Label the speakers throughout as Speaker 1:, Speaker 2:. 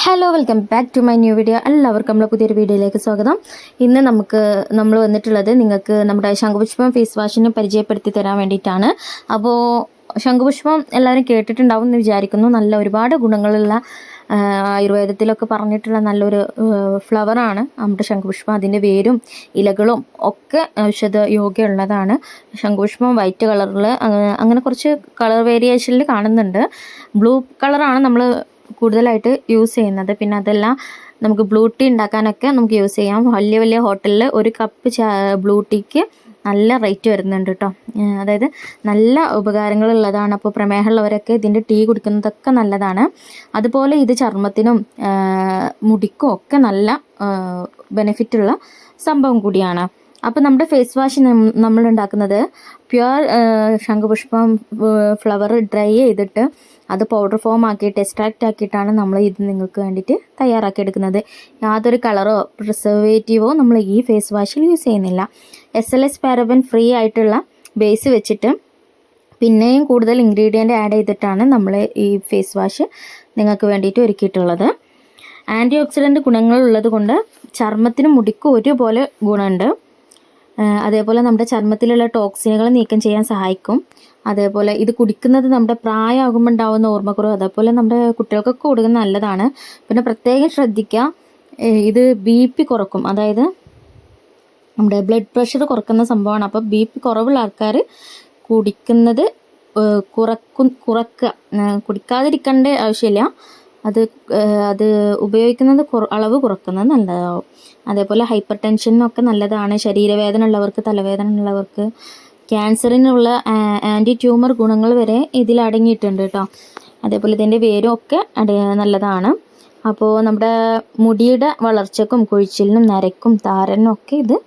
Speaker 1: Hello welcome back to my new video. എല്ലാവർക്കും നമ്മളെ പുതിയൊരു വീഡിയോയിലേക്ക് സ്വാഗതം. ഇന്ന് നമ്മൾ വന്നിട്ടുള്ളത് നിങ്ങൾക്ക് നമ്മുടെ ശംഖുപുഷ്പം ഫേസ് വാഷിനെ പരിചയപ്പെടുത്തി തരാൻ വേണ്ടിയിട്ടാണ്. അപ്പോൾ ശംഖുപുഷ്പം എല്ലാവരും കേട്ടിട്ടുണ്ടാവും എന്ന് വിചാരിക്കുന്നു. നല്ല ഒരുപാട് ഗുണങ്ങളുള്ള ആയുർവേദത്തിലൊക്കെ പറഞ്ഞിട്ടുള്ള നല്ലൊരു ഫ്ലവറാണ് നമ്മുടെ ശംഖുപുഷ്പം. അതിൻ്റെ വേരും ഇലകളും ഒക്കെ ഔഷധ യോഗ്യമുള്ളതാണ്. ശംഖുപുഷ്പം വൈറ്റ് കളറിൽ അങ്ങനെ കുറച്ച് കളർ വേരിയേഷനിൽ കാണുന്നുണ്ട്. ബ്ലൂ കളറാണ് നമ്മൾ കൂടുതലായിട്ട് യൂസ് ചെയ്യുന്നത്. പിന്നെ അതെല്ലാം നമുക്ക് ബ്ലൂ ടീ ഉണ്ടാക്കാനൊക്കെ നമുക്ക് യൂസ് ചെയ്യാം. വലിയ വലിയ ഹോട്ടലിൽ ഒരു കപ്പ് ബ്ലൂ ടീക്ക് നല്ല റേറ്റ് വരുന്നുണ്ട് കേട്ടോ. അതായത് നല്ല ഉപകാരങ്ങളുള്ളതാണ്. അപ്പോൾ പ്രമേഹമുള്ളവരൊക്കെ ഇതിൻ്റെ ടീ കുടിക്കുന്നതൊക്കെ നല്ലതാണ്. അതുപോലെ ഇത് ചർമ്മത്തിനും മുടിക്കും ഒക്കെ നല്ല ബെനിഫിറ്റുള്ള സംഭവം കൂടിയാണ്. അപ്പോൾ നമ്മുടെ ഫേസ് വാഷ് നമ്മൾ ഉണ്ടാക്കുന്നത് പ്യുവർ ശംഖുപുഷ്പം ഫ്ലവർ ഡ്രൈ ചെയ്തിട്ട് അത് പൗഡർ ഫോം ആക്കിയിട്ട് എക്സ്ട്രാക്റ്റ് ആക്കിയിട്ടാണ് നമ്മൾ ഇത് നിങ്ങൾക്ക് വേണ്ടിയിട്ട് തയ്യാറാക്കിയെടുക്കുന്നത്. യാതൊരു കളറോ പ്രിസർവേറ്റീവോ നമ്മൾ ഈ ഫേസ് വാഷിൽ യൂസ് ചെയ്യുന്നില്ല. SLS പാരബൻ ഫ്രീ ആയിട്ടുള്ള ബേസ് വെച്ചിട്ട് പിന്നെയും കൂടുതൽ ഇൻഗ്രീഡിയൻ്റ് ആഡ് ചെയ്തിട്ടാണ് നമ്മൾ ഈ ഫേസ് വാഷ് നിങ്ങൾക്ക് വേണ്ടിയിട്ട് ഒരുക്കിയിട്ടുള്ളത്. ആൻറ്റി ഓക്സിഡൻറ്റ് ഗുണങ്ങളുള്ളത് കൊണ്ട് ചർമ്മത്തിനും മുടിക്കും ഒരുപോലെ ഗുണമുണ്ട്. അതേപോലെ നമ്മുടെ ചർമ്മത്തിലുള്ള ടോക്സിനുകൾ നീക്കം ചെയ്യാൻ സഹായിക്കും. അതേപോലെ ഇത് കുടിക്കുന്നത് നമ്മുടെ പ്രായമാകുമ്പോൾ ഉണ്ടാകുന്ന ഓർമ്മക്കുറവ്, അതേപോലെ നമ്മുടെ കുട്ടികൾക്കൊക്കെ കൊടുക്കുന്നത് നല്ലതാണ്. പിന്നെ പ്രത്യേകം ശ്രദ്ധിക്കുക, ഇത് BP കുറക്കും. അതായത് നമ്മുടെ ബ്ലഡ് പ്രഷർ കുറക്കുന്ന സംഭവമാണ്. അപ്പോൾ BP കുറവുള്ള ആൾക്കാർ കുടിക്കുന്നത് കുറക്കുക. കുടിക്കാതിരിക്കേണ്ട ആവശ്യമില്ല. അത് ഉപയോഗിക്കുന്നത് അളവ് കുറക്കുന്നത് നല്ലതാവും. അതേപോലെ ഹൈപ്പർ ടെൻഷനൊക്കെ നല്ലതാണ്. ശരീരവേദന ഉള്ളവർക്ക്, തലവേദന ഉള്ളവർക്ക്, ക്യാൻസറിനുള്ള ആൻറ്റി ട്യൂമർ ഗുണങ്ങൾ വരെ ഇതിൽ അടങ്ങിയിട്ടുണ്ട് കേട്ടോ. അതേപോലെ ഇതിൻ്റെ വേരും ഒക്കെ നല്ലതാണ്. അപ്പോൾ നമ്മുടെ മുടിയുടെ വളർച്ചയ്ക്കും കൊഴിച്ചിലിനും നരയ്ക്കും താരനും ഒക്കെ ഇത്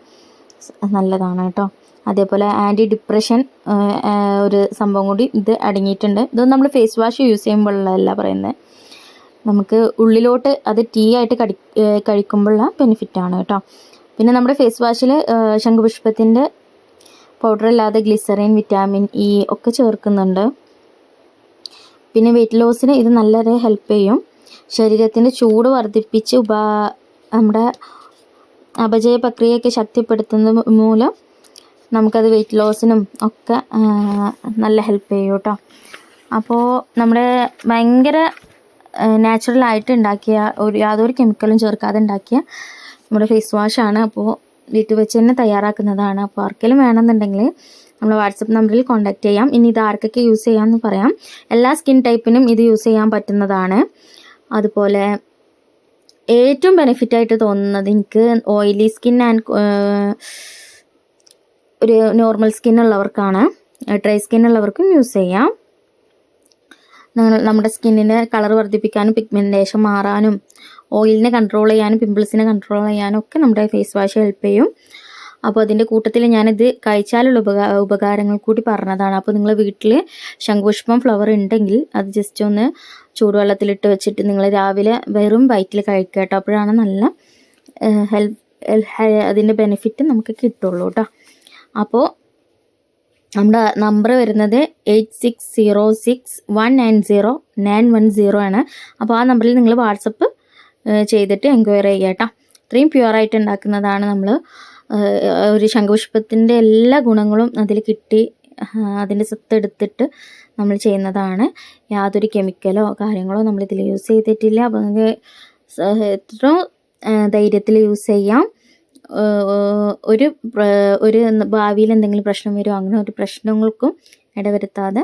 Speaker 1: നല്ലതാണ് കേട്ടോ. അതേപോലെ ആൻറ്റി ഡിപ്രഷൻ ഒരു സംഭവം കൂടി ഇത് അടങ്ങിയിട്ടുണ്ട്. ഇതൊന്നും നമ്മൾ ഫേസ് വാഷ് യൂസ് ചെയ്യുമ്പോഴല്ല പറയുന്നത്, നമുക്ക് ഉള്ളിലോട്ട് അത് ടീ ആയിട്ട് കഴിക്കുമ്പോഴുള്ള ബെനിഫിറ്റാണ് കേട്ടോ. പിന്നെ നമ്മുടെ ഫേസ് വാഷിൽ ശംഖുപുഷ്പത്തിൻ്റെ പൗഡർ അല്ലാതെ ഗ്ലിസറിൻ, വിറ്റാമിൻ E ഒക്കെ ചേർക്കുന്നുണ്ട്. പിന്നെ വെയിറ്റ് ലോസിന് ഇത് നല്ലൊരു ഹെൽപ്പ് ചെയ്യും. ശരീരത്തിൻ്റെ ചൂട് വർദ്ധിപ്പിച്ച് നമ്മുടെ അപചയ പ്രക്രിയയൊക്കെ ശക്തിപ്പെടുത്തുന്ന മൂലം നമുക്കത് വെയിറ്റ് ലോസിനും ഒക്കെ നല്ല ഹെൽപ്പ് ചെയ്യും കേട്ടോ. അപ്പോൾ നമ്മുടെ ഭയങ്കര നാച്ചുറലായിട്ട് ഉണ്ടാക്കിയ യാതൊരു കെമിക്കലും ചേർക്കാതെ ഉണ്ടാക്കിയ നമ്മുടെ ഫേസ് വാഷാണ്. അപ്പോൾ വീട്ടിൽ വെച്ച് തന്നെ തയ്യാറാക്കുന്നതാണ്. അപ്പോൾ ആർക്കെങ്കിലും വേണമെന്നുണ്ടെങ്കിൽ നമ്മൾ വാട്സപ്പ് നമ്പറിൽ കോൺടാക്റ്റ് ചെയ്യാം. ഇനി ഇത് ആർക്കൊക്കെ യൂസ് ചെയ്യാമെന്ന് പറയാം. എല്ലാ സ്കിൻ ടൈപ്പിനും ഇത് യൂസ് ചെയ്യാൻ പറ്റുന്നതാണ്. അതുപോലെ ഏറ്റവും ബെനിഫിറ്റായിട്ട് തോന്നുന്നത് എനിക്ക് ഓയിലി സ്കിൻ ആൻഡ് ഒരു നോർമൽ സ്കിന്നുള്ളവർക്കാണ്. ഡ്രൈ സ്കിന്നുള്ളവർക്കും യൂസ് ചെയ്യാം. നമ്മുടെ സ്കിന്നിൻ്റെ കളർ വർദ്ധിപ്പിക്കാനും പിഗ്മെൻറ്റേഷൻ മാറാനും ഓയിലിനെ കൺട്രോൾ ചെയ്യാനും പിമ്പിൾസിനെ കൺട്രോൾ ചെയ്യാനും ഒക്കെ നമ്മുടെ ഫേസ് വാഷ് ഹെൽപ്പ് ചെയ്യും. അപ്പോൾ അതിൻ്റെ കൂട്ടത്തിൽ ഞാനിത് കഴിച്ചാലുള്ള ഉപകാരങ്ങൾ കൂടി പറഞ്ഞതാണ്. അപ്പോൾ നിങ്ങൾ വീട്ടിൽ ശംഖുപുഷ്പം ഫ്ലവർ ഉണ്ടെങ്കിൽ അത് ജസ്റ്റ് ഒന്ന് ചൂടുവെള്ളത്തിലിട്ട് വെച്ചിട്ട് നിങ്ങൾ രാവിലെ വെറും വയറ്റിൽ കഴിക്കുക കേട്ടോ. അപ്പോഴാണ് നല്ല അതിൻ്റെ ബെനിഫിറ്റ് നമുക്ക് കിട്ടുള്ളൂ കേട്ടോ. അപ്പോൾ നമ്മുടെ നമ്പർ വരുന്നത് 8606190910 ആണ്. അപ്പോൾ ആ നമ്പറിൽ നിങ്ങൾ വാട്സപ്പ് ചെയ്തിട്ട് എൻക്വയറി ചെയ്യുക കേട്ടോ. ഇത്രയും പ്യുവറായിട്ട് ഉണ്ടാക്കുന്നതാണ് നമ്മൾ. ഒരു ശംഖുപുഷ്പത്തിൻ്റെ എല്ലാ ഗുണങ്ങളും അതിൽ കിട്ടി അതിൻ്റെ സത്ത് എടുത്തിട്ട് നമ്മൾ ചെയ്യുന്നതാണ്. യാതൊരു കെമിക്കലോ കാര്യങ്ങളോ നമ്മളിതിൽ യൂസ് ചെയ്തിട്ടില്ല. അപ്പോൾ നിങ്ങൾക്ക് എത്ര ധൈര്യത്തിൽ യൂസ് ചെയ്യാം. ഒരു ഭാവിയിൽ എന്തെങ്കിലും പ്രശ്നം വരുമോ അങ്ങനെ ഒരു പ്രശ്നങ്ങൾക്കും ഇടവരുത്താതെ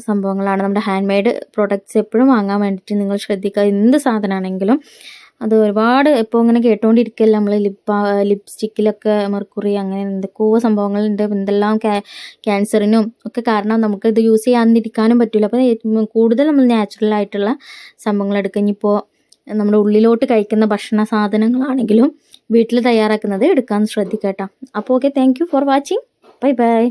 Speaker 1: സംഭവങ്ങളാണ്. നമ്മുടെ ഹാൻഡ് മെയ്ഡ് പ്രോഡക്റ്റ്സ് എപ്പോഴും വാങ്ങാൻ വേണ്ടിയിട്ട് നിങ്ങൾ ശ്രദ്ധിക്കുക. എന്ത് സാധനമാണെങ്കിലും അത് ഒരുപാട് ഇപ്പോൾ ഇങ്ങനെ കേട്ടുകൊണ്ടിരിക്കുകയല്ല നമ്മൾ ലിപ്സ്റ്റിക്കിലൊക്കെ മെർക്കുറി അങ്ങനെ എന്തൊക്കെയോ സംഭവങ്ങളുണ്ട്. എന്തെല്ലാം ക്യാൻസറിനും ഒക്കെ കാരണം നമുക്ക് ഇത് യൂസ് ചെയ്യാതിരിക്കാനും പറ്റില്ല. അപ്പോൾ കൂടുതൽ നമ്മൾ നാച്ചുറൽ ആയിട്ടുള്ള സംഭവങ്ങൾ എടുക്കുക. ഇനിയിപ്പോൾ നമ്മുടെ ഉള്ളിലോട്ട് കഴിക്കുന്ന ഭക്ഷണ സാധനങ്ങളാണെങ്കിലും വീട്ടിൽ തയ്യാറാക്കുന്നത് എടുക്കാൻ ശ്രദ്ധിക്കുക കേട്ടോ. അപ്പോൾ okay, thank you for watching. Bye bye.